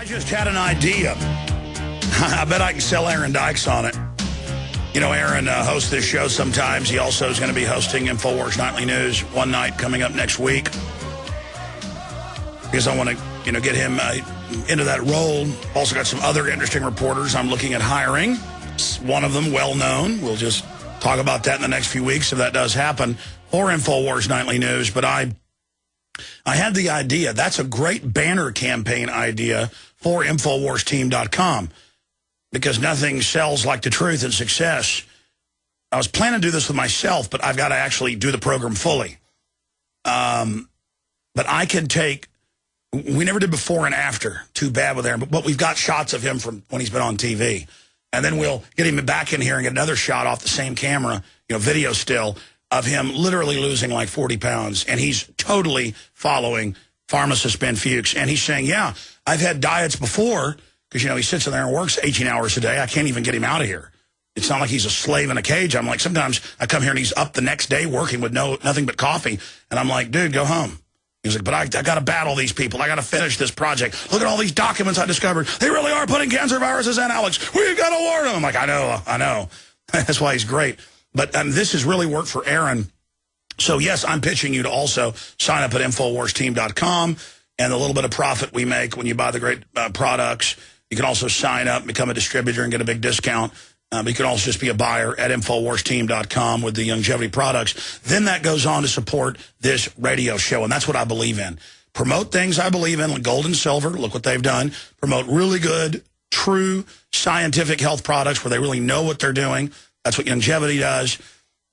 I just had an idea. I bet I can sell Aaron Dykes on it. You know, Aaron hosts this show sometimes. He also is going to be hosting InfoWars Nightly News one night coming up next week. Because I want to, get him into that role. Also got some other interesting reporters I'm looking at hiring. One of them well-known. We'll just talk about that in the next few weeks if that does happen. Or InfoWars Nightly News. But I had the idea. That's a great banner campaign idea for InfoWarsTeam.com. Because nothing sells like the truth and success. I was planning to do this with myself, but I've got to actually do the program fully. But I can take, we never did before and after, too bad with Aaron, but we've got shots of him from when he's been on TV. And then we'll get him back in here and get another shot off the same camera, video still, of him literally losing like 40 pounds. And he's totally following Pharmacist Ben Fuchs. And he's saying, yeah, I've had diets before. Because, he sits in there and works 18 hours a day. I can't even get him out of here. It's not like he's a slave in a cage. I'm like, sometimes I come here and he's up the next day working with nothing but coffee. And I'm like, dude, go home. He's like, but I got to battle these people. I got to finish this project. Look at all these documents I discovered. They really are putting cancer viruses in, Alex. We've got to warn them. I'm like, I know. That's why he's great. But this has really worked for Aaron. So, yes, I'm pitching you to also sign up at InfoWarsTeam.com. And the little bit of profit we make when you buy the great products. You can also sign up, become a distributor, and get a big discount. But you can also just be a buyer at InfoWarsTeam.com with the longevity products. Then that goes on to support this radio show, and that's what I believe in. Promote things I believe in, like gold and silver. Look what they've done. Promote really good, true, scientific health products where they really know what they're doing. That's what longevity does.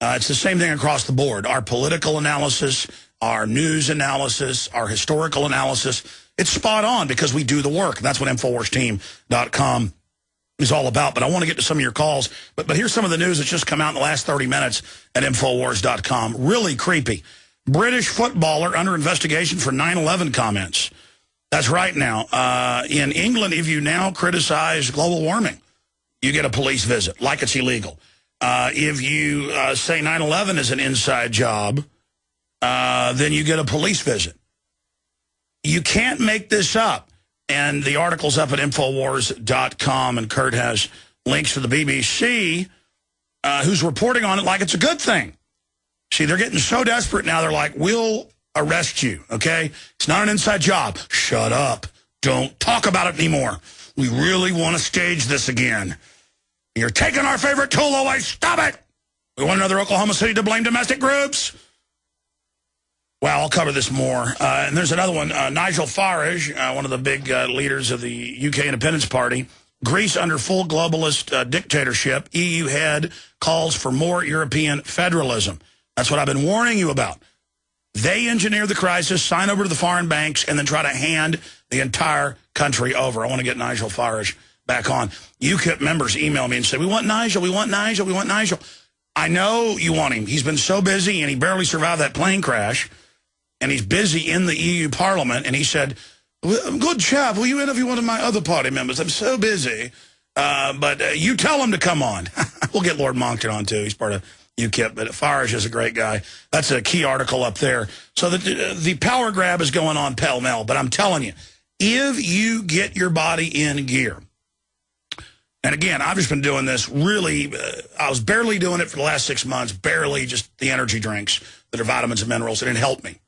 It's the same thing across the board. Our political analysis, our news analysis, our historical analysis, it's spot on because we do the work. That's what InfoWarsTeam.com is all about. But I want to get to some of your calls. But here's some of the news that's just come out in the last 30 minutes at InfoWars.com. Really creepy. British footballer under investigation for 9/11 comments. That's right now. In England, if you now criticize global warming, you get a police visit, like it's illegal. If you say 9/11 is an inside job, then you get a police visit. You can't make this up. And the article's up at Infowars.com, and Kurt has links to the BBC, who's reporting on it like it's a good thing. See, they're getting so desperate now, they're like, we'll arrest you, okay? It's not an inside job. Shut up. Don't talk about it anymore. We really want to stage this again. You're taking our favorite tool away. Stop it. We want another Oklahoma City to blame domestic groups. Well, I'll cover this more. And there's another one. Nigel Farage, one of the big leaders of the UK Independence Party. Greece under full globalist dictatorship. EU head calls for more European federalism. That's what I've been warning you about. They engineer the crisis, sign over to the foreign banks, and then try to hand the entire country over. I want to get Nigel Farage back on. UKIP members email me and say, we want Nigel, we want Nigel, we want Nigel. I know you want him. He's been so busy, and he barely survived that plane crash. And he's busy in the EU Parliament, and he said, good chap, will you interview one of my other party members? I'm so busy. But you tell him to come on. We'll get Lord Monckton on, too. He's part of UKIP, but Farage is a great guy. That's a key article up there. So the power grab is going on pell-mell, but I'm telling you, if you get your body in gear, and again, I've just been doing this really, I was barely doing it for the last 6 months, barely, just the energy drinks that are vitamins and minerals, and it helped me.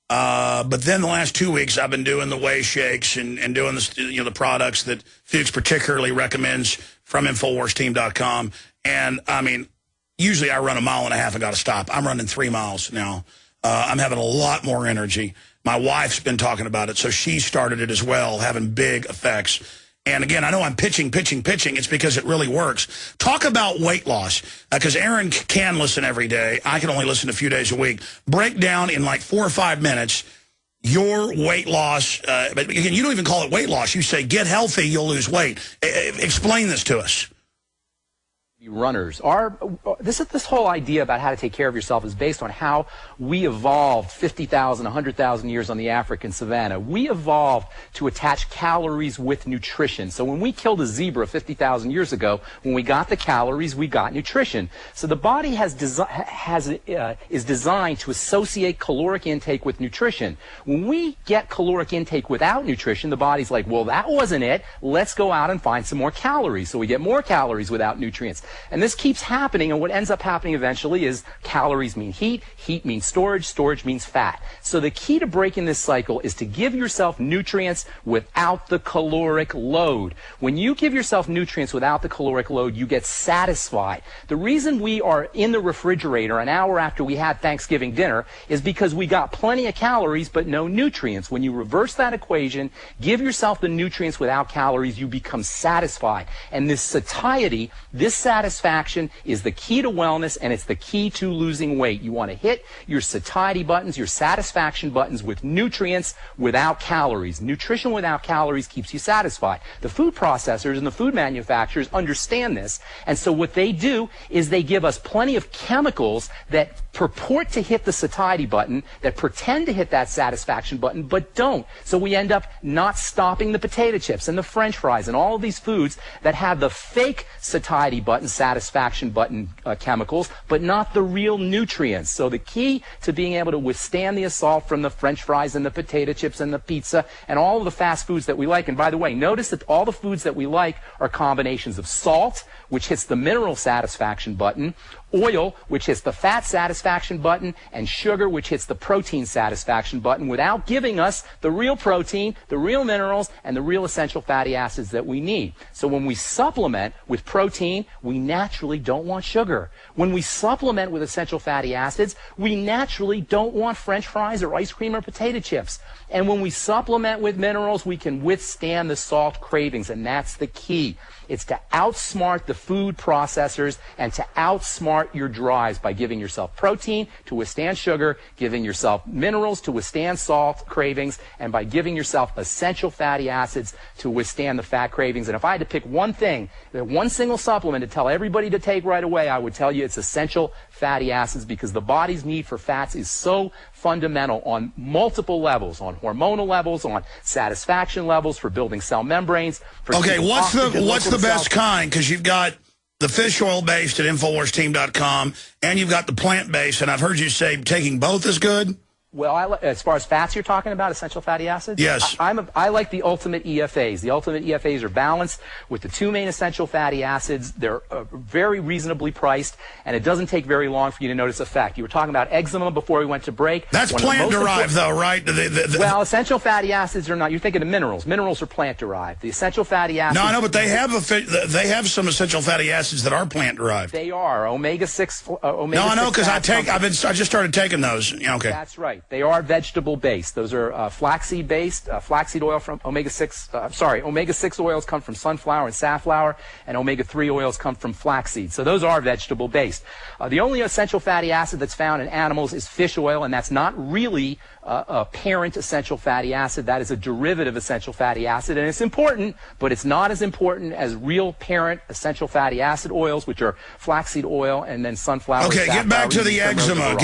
But then the last 2 weeks, I've been doing the whey shakes and doing the products that Fuchs particularly recommends from InfoWarsTeam.com. And, I mean, usually I run 1.5 miles and got to stop. I'm running 3 miles now. I'm having a lot more energy. My wife's been talking about it, so she started it as well, having big effects. And again, I know I'm pitching. It's because it really works. Talk about weight loss, because Aaron can listen every day. I can only listen a few days a week. Break down in like 4 or 5 minutes your weight loss. But again, you don't even call it weight loss. You say, get healthy, you'll lose weight. Explain this to us. Runners are this whole idea about how to take care of yourself is based on how we evolved 50,000, 100,000 years on the African savannah. We evolved to attach calories with nutrition. So when we killed a zebra 50,000 years ago, when we got the calories, we got nutrition. So the body is designed to associate caloric intake with nutrition. When we get caloric intake without nutrition, the body's like, well, that wasn't it. Let's go out and find some more calories. So we get more calories without nutrients. And this keeps happening, and what ends up happening eventually is calories mean heat, heat means storage, storage means fat. So the key to breaking this cycle is to give yourself nutrients without the caloric load. When you give yourself nutrients without the caloric load, you get satisfied. The reason we are in the refrigerator an hour after we had Thanksgiving dinner is because we got plenty of calories but no nutrients. When you reverse that equation, give yourself the nutrients without calories, you become satisfied. And this satiety, this satisfaction is the key to wellness, and it's the key to losing weight. You want to hit your satiety buttons, your satisfaction buttons with nutrients without calories. Nutrition without calories keeps you satisfied. The food processors and the food manufacturers understand this, and so what they do is they give us plenty of chemicals that purport to hit the satiety button, that pretend to hit that satisfaction button, but don't. So we end up not stopping the potato chips and the French fries and all of these foods that have the fake satiety button, satisfaction button chemicals, but not the real nutrients. So the key to being able to withstand the assault from the French fries and the potato chips and the pizza and all of the fast foods that we like, and by the way, notice that all the foods that we like are combinations of salt, which hits the mineral satisfaction button, oil, which hits the fat satisfaction button, and sugar, which hits the protein satisfaction button, without giving us the real protein, the real minerals, and the real essential fatty acids that we need. So when we supplement with protein, we naturally don't want sugar. When we supplement with essential fatty acids, we naturally don't want French fries or ice cream or potato chips. And when we supplement with minerals, we can withstand the salt cravings, and that's the key. It's to outsmart the food processors and to outsmart your drives by giving yourself protein to withstand sugar, giving yourself minerals to withstand salt cravings, and by giving yourself essential fatty acids to withstand the fat cravings. And if I had to pick one thing, one single supplement to tell everybody to take right away, I would tell you it's essential fatty acids, because the body's need for fats is so fundamental on multiple levels, on hormonal levels, on satisfaction levels, for building cell membranes. For okay, what's the best kind? Because you've got the fish oil based at InfoWarsTeam.com, and you've got the plant based, and I've heard you say taking both is good. Well, as far as fats you're talking about, essential fatty acids? Yes. I like the ultimate EFAs. The ultimate EFAs are balanced with the two main essential fatty acids. They're very reasonably priced, and it doesn't take very long for you to notice effect. You were talking about eczema before we went to break. That's plant-derived, though, right? Well, essential fatty acids are not. You're thinking of minerals. Minerals are plant-derived. The essential fatty acids... No, I know, but they have some essential fatty acids that are plant-derived. They are. Omega-6... No, I know, because I just started taking those. Yeah, okay. That's right. They are vegetable-based. Those are flaxseed-based. Flaxseed oil from omega-6... omega-6 oils come from sunflower and safflower, and omega-3 oils come from flaxseed. So those are vegetable-based. The only essential fatty acid that's found in animals is fish oil, and that's not really a parent essential fatty acid. That is a derivative essential fatty acid, and it's important, but it's not as important as real parent essential fatty acid oils, which are flaxseed oil and then sunflower. Okay, get back to the eczema.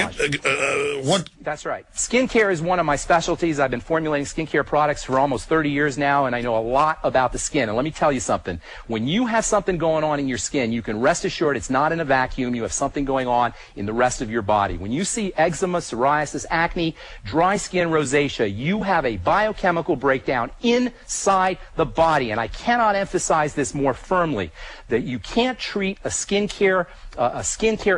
What? That's right. Skincare is one of my specialties. I've been formulating skincare products for almost 30 years now, and I know a lot about the skin. And let me tell you something. When you have something going on in your skin, you can rest assured it's not in a vacuum. You have something going on in the rest of your body. When you see eczema, psoriasis, acne, dry skin, rosacea, you have a biochemical breakdown inside the body. And I cannot emphasize this more firmly, that you can't treat a skincare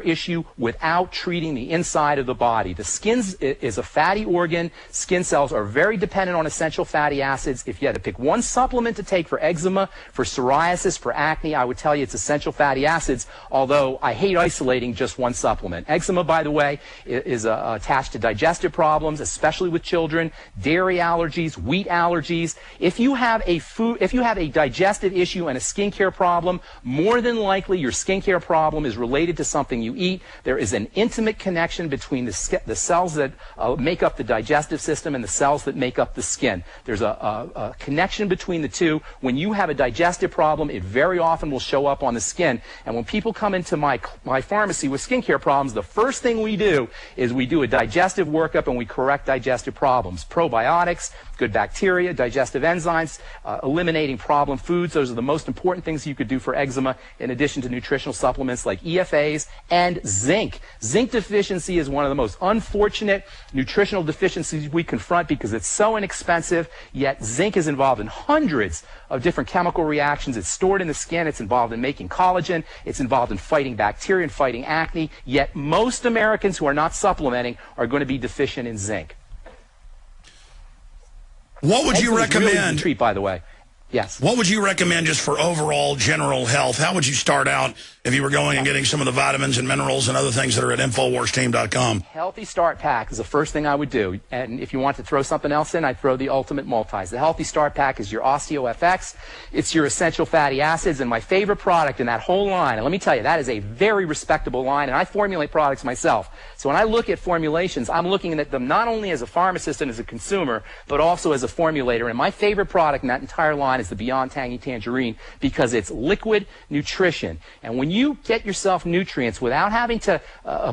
issue without treating the inside of the body. The skin is a fatty organ. Skin cells are very dependent on essential fatty acids. If you had to pick one supplement to take for eczema, for psoriasis, for acne, I would tell you it's essential fatty acids, although I hate isolating just one supplement. Eczema, by the way, is attached to digestive problems, especially with children, dairy allergies, wheat allergies. If you have a digestive issue and a skincare problem, more than likely your skincare problem is related to something you eat. There is an intimate connection between the cells that make up the digestive system and the cells that make up the skin. There's a connection between the two. When you have a digestive problem, it very often will show up on the skin. And when people come into my pharmacy with skincare problems, the first thing we do is we do a digestive workup and we correct digestive problems. Probiotics, good bacteria, digestive enzymes, eliminating problem foods. Those are the most important things you could do for eczema, in addition to nutritional supplements like EFAs and zinc. Zinc deficiency is one of the most unfortunate nutritional deficiencies we confront because it's so inexpensive, yet zinc is involved in hundreds of different chemical reactions. It's stored in the skin. It's involved in making collagen. It's involved in fighting bacteria and fighting acne. Yet most Americans who are not supplementing are going to be deficient in zinc. What would you recommend? Really easy to treat, by the way. Yes. What would you recommend just for overall general health? How would you start out if you were going and getting some of the vitamins and minerals and other things that are at InfoWarsTeam.com? Healthy Start Pack is the first thing I would do. And if you want to throw something else in, I'd throw the Ultimate Multis. The Healthy Start Pack is your OsteoFX. It's your essential fatty acids. And my favorite product in that whole line, and let me tell you, that is a very respectable line. And I formulate products myself. So when I look at formulations, I'm looking at them not only as a pharmacist and as a consumer, but also as a formulator. And my favorite product in that entire line is the Beyond Tangy Tangerine because it's liquid nutrition. And when you get yourself nutrients without having to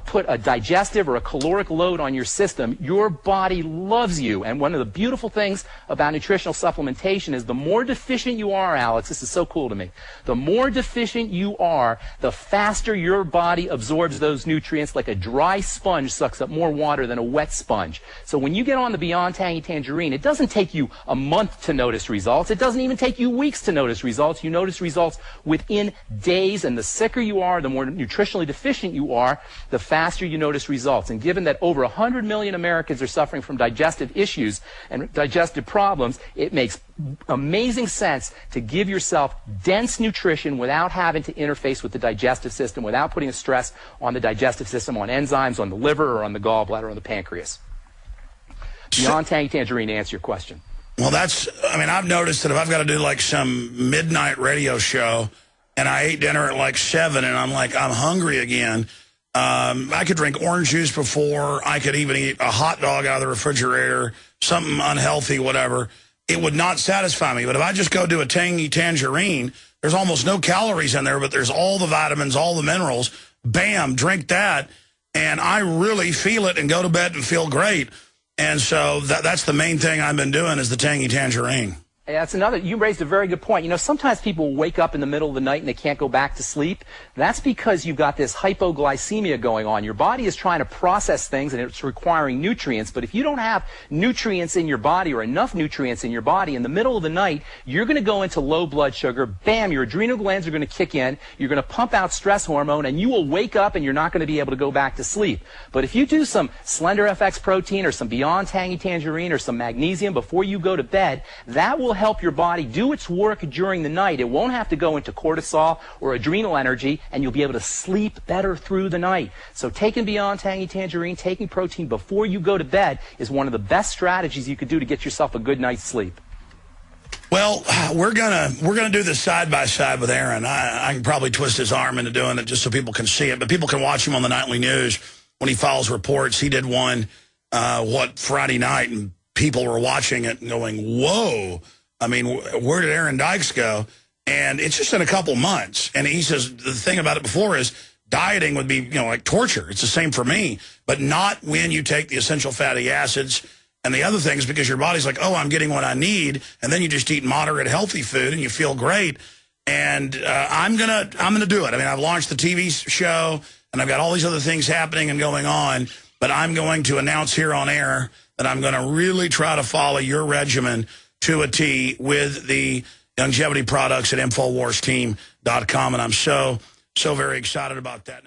put a digestive or a caloric load on your system, your body loves you. And one of the beautiful things about nutritional supplementation is the more deficient you are, Alex, this is so cool to me, the more deficient you are, the faster your body absorbs those nutrients. Like a dry sponge sucks up more water than a wet sponge. So when you get on the Beyond Tangy Tangerine, it doesn't take you a month to notice results. It doesn't even take you weeks to notice results. You notice results within days, and the sicker you are, the more nutritionally deficient you are, the faster you notice results. And given that over 100 million Americans are suffering from digestive issues and digestive problems, it makes amazing sense to give yourself dense nutrition without having to interface with the digestive system, without putting a stress on the digestive system, on enzymes, on the liver, or on the gallbladder, or on the pancreas. Beyond Tangy Tangerine, to answer your question. Well, I've noticed that if I've got to do like some midnight radio show and I ate dinner at like 7 and I'm hungry again, I could drink orange juice before. I could even eat a hot dog out of the refrigerator, something unhealthy, whatever. It would not satisfy me. But if I just go do a tangy tangerine, there's almost no calories in there, but there's all the vitamins, all the minerals. Bam, drink that. And I really feel it and go to bed and feel great. And so that's the main thing I've been doing is the Tangy Tangerine. That's another, you raised a very good point. You know, sometimes people wake up in the middle of the night and they can't go back to sleep. That's because you've got this hypoglycemia going on. Your body is trying to process things and it's requiring nutrients. But if you don't have nutrients in your body or enough nutrients in your body in the middle of the night, you're going to go into low blood sugar. Bam, your adrenal glands are going to kick in. You're going to pump out stress hormone and you will wake up and you're not going to be able to go back to sleep. But if you do some Slender FX protein or some Beyond Tangy Tangerine or some magnesium before you go to bed, that will help your body do its work during the night. It won't have to go into cortisol or adrenal energy, and you'll be able to sleep better through the night. So taking Beyond Tangy Tangerine, taking protein before you go to bed is one of the best strategies you could do to get yourself a good night's sleep. Well, we're gonna do this side by side with Aaron. I can probably twist his arm into doing it just so people can see it, but people can watch him on the nightly news when he files reports. He did one Friday night, and people were watching it and going, "Whoa." I mean, where did Aaron Dykes go? And it's just in a couple months. And he says the thing about it before is dieting would be, like torture. It's the same for me, but not when you take the essential fatty acids and the other things, because your body's like, oh, I'm getting what I need. And then you just eat moderate, healthy food and you feel great. And I'm gonna do it. I mean, I've launched the TV show and I've got all these other things happening and going on, but I'm going to announce here on air that I'm going to really try to follow your regimen to a T with the longevity products at InfoWarsTeam.com. And I'm so very excited about that.